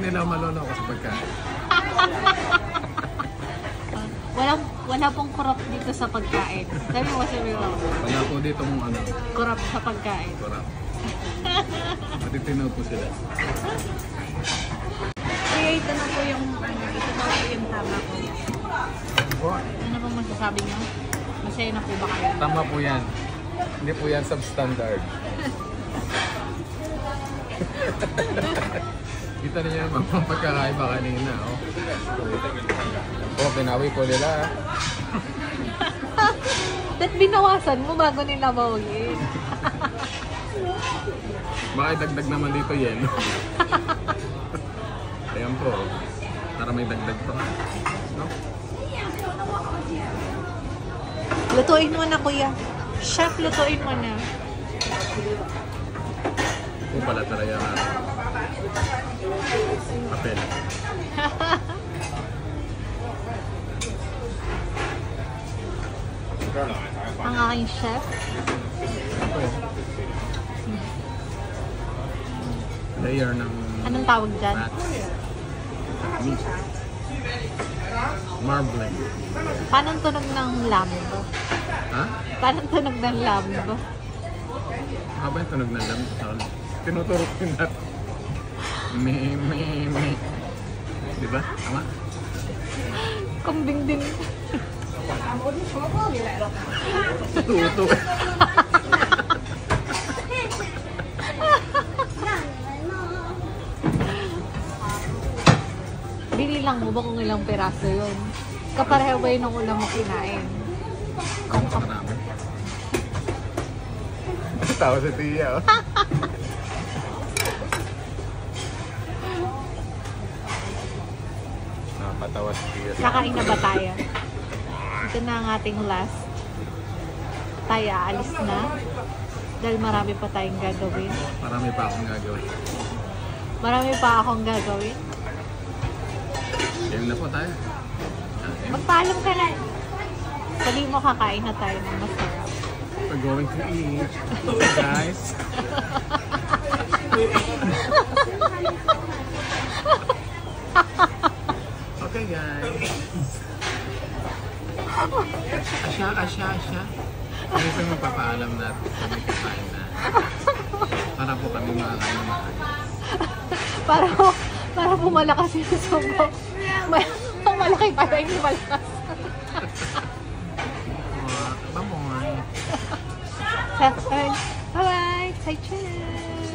nila maloloko sa pagkain. Wala pong kurap dito sa pagkain. Sabi mo. Wala po dito mong ano. Kurap sa pagkain. Kurap. Matitino po sila. Kaya ito na po yung tama ko. Ano pong masasabi niyo? Masaya na po ba kayo? Tama po yan. Hindi po yan substandard. Kita niyo yung mga pagkakaiba kanina. Oh, pinawi ko nila. Ba't binawasan mo bago nila mawagin? Baka dagdag naman dito yelo. Ayan po. Para may dagdag pa. No? Lutuin mo na, kuya. Chef, lutuin mo na. Ito pala talaga na papel. Ang aking chef. Layer ng Anong tawag dyan? marbling. Paano tunog ng lambo? Ha? Paano tunog ng lambo? Haba yung tunog ng lambo. Tinuturok din natin. Me. Diba? Tama? Kambing din. Tuto. Bili lang mo ba kung ilang piraso yun? Kapareho ba yun ang ulam mo kinain? Kung marami. Tawa sa tiya. Oh. Nakapatawa sa tiya. Kakain na ba tayo? Ito na ang ating last. Tayo aalis na. Dahil marami pa tayong gagawin. Marami pa akong gagawin. Marami pa akong gagawin. Game na po tayo. Magpaalam ka na. Sabi mo kakain na tayo ng masarap. We're going to eat. Okay, guys. Okay, guys. Asya. Ano pa magpapaalam natin kami kakain na. Para po kami makakain na Para po malakas yung subo. Ang malaki para hindi malakas. Bye-bye. Bye-bye. Say cheers.